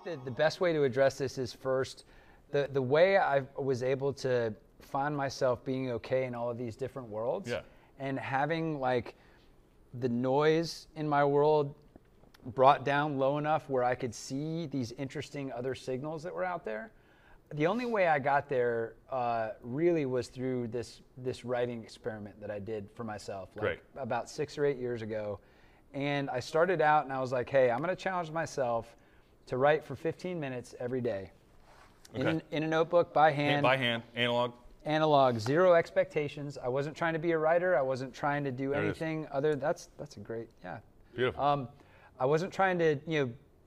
that the best way to address this is first, the way I was able to find myself being okay in all of these different worlds, and having like the noise in my world brought down low enough where I could see these interesting other signals that were out there. The only way I got there really was through this writing experiment that I did for myself, like about 6 or 8 years ago. And I started out and I was like, hey, I'm going to challenge myself to write for 15 minutes every day in a notebook by hand. By hand, Analog, zero expectations. I wasn't trying to be a writer. I wasn't trying to do anything other. That's a great, Beautiful. I wasn't trying to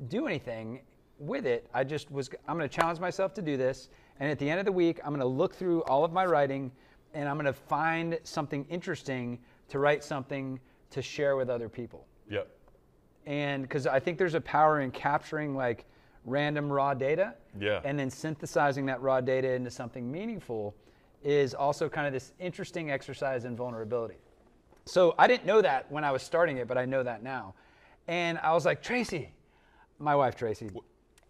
do anything with it. I'm going to challenge myself to do this. And at the end of the week, I'm going to look through all of my writing and I'm going to find something interesting to write something to share with other people. Yep. And because I think there's a power in capturing like random raw data and then synthesizing that raw data into something meaningful is also kind of this interesting exercise in vulnerability. So I didn't know that when I was starting it, but I know that now. And I was like, Tracy, my wife Tracy,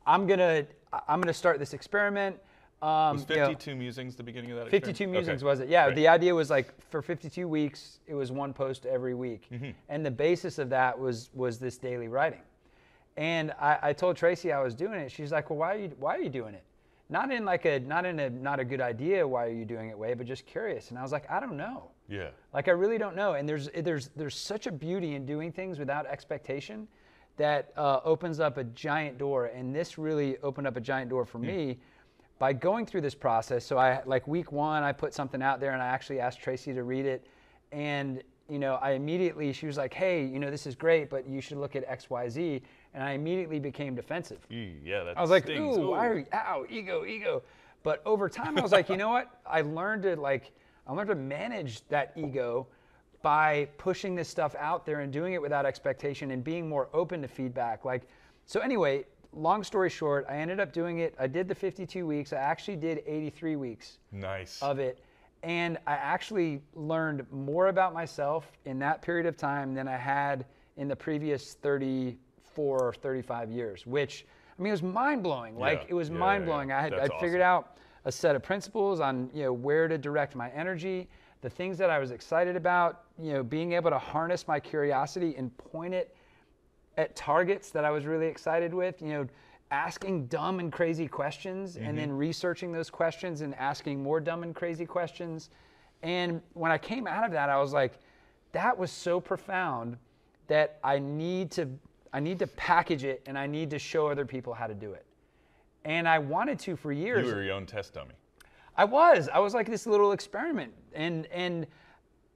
I'm gonna start this experiment. Was 52 musings the beginning of that experiment? 52 musings was it? Yeah, the idea was like for 52 weeks, it was one post every week. And the basis of that was this daily writing. And I told Tracy I was doing it. She's like, well, why are you doing it? Not in a not a good idea, why are you doing it way, but just curious. And I was like, I don't know. Yeah. Like I really don't know. And there's such a beauty in doing things without expectation that opens up a giant door. And this really opened up a giant door for me by going through this process. So like week 1, I put something out there and I actually asked Tracy to read it. And I immediately, she was like, hey, this is great, but you should look at X, Y, Z. And I immediately became defensive. Yeah, that I was like, stings. ooh, why are you, ow, ego. But over time, I was like, you know what? I learned to manage that ego by pushing this stuff out there and doing it without expectation and being more open to feedback. So anyway, long story short, I ended up doing it. I did the 52 weeks. I actually did 83 weeks of it. And I actually learned more about myself in that period of time than I had in the previous 34 or 35 years, which, I mean, it was mind-blowing. It was mind-blowing. I'd figured out a set of principles on, where to direct my energy, the things that I was excited about, being able to harness my curiosity and point it at targets that I was really excited with, asking dumb and crazy questions and then researching those questions and asking more dumb and crazy questions. And when I came out of that, I was like, that was so profound that I need to package it and I need to show other people how to do it. And I wanted to for years. You were your own test dummy. I was like this little experiment. And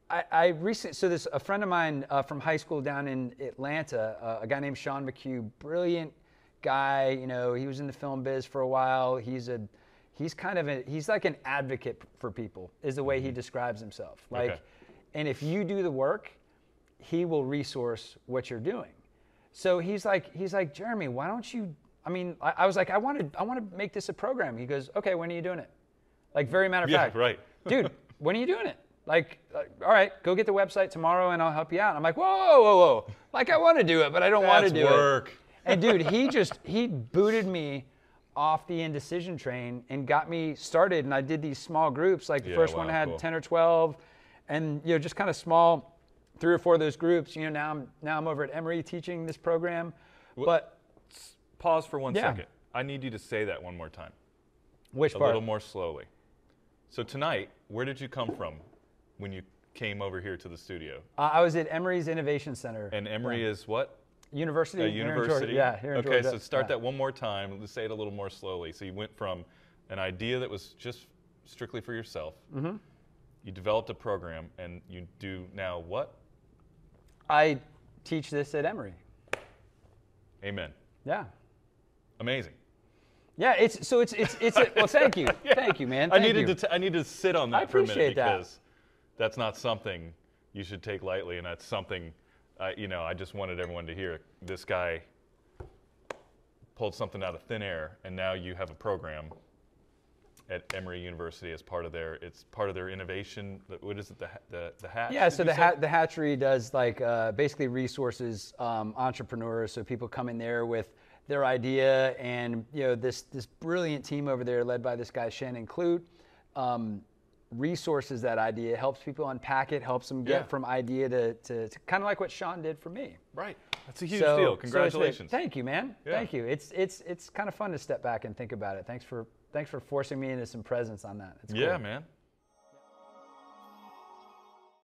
I recently, so a friend of mine from high school down in Atlanta, a guy named Sean McHugh, brilliant guy, he was in the film biz for a while. He's like an advocate for people is the way he describes himself. And if you do the work, he will resource what you're doing. So he's like, Jeremy, why don't you, I was like, I want to make this a program. He goes, okay, when are you doing it? Like very matter of fact. Right. Dude, when are you doing it? All right, go get the website tomorrow and I'll help you out. I'm like, whoa. Like I want to do it, but I don't want to do work. it. And dude, he booted me off the indecision train and got me started. And I did these small groups. Like the first one had 10 or 12 and, just kind of small, 3 or 4 of those groups. Now I'm over at Emory teaching this program. But pause for 1 second. I need you to say that one more time. Which part? A little more slowly. So tonight, where did you come from when you came over here to the studio? I was at Emory's Innovation Center. And Emory is what? University. A university? Here in Georgia. Okay, so start that one more time. Let's say it a little more slowly. So you went from an idea that was just strictly for yourself. You developed a program, and you do now what? I teach this at Emory. Amen. Yeah. Amazing. Yeah, well, thank you. Thank you, man. I needed to sit on that for a minute because that's not something you should take lightly, and that's something, I just wanted everyone to hear. This guy pulled something out of thin air, and now you have a program at Emory University as part of their, it's part of their innovation. What is it, the hatch? Yeah, so the hatchery does like basically resources entrepreneurs. So people come in there with their idea, and this brilliant team over there led by this guy Shannon Clute resources that idea, helps people unpack it, helps them get from idea to kind of like what Sean did for me. Right. That's a huge deal. Congratulations. Thank you, man. Yeah. Thank you. It's kind of fun to step back and think about it. Thanks for forcing me into some presence on that. It's cool. Yeah, man.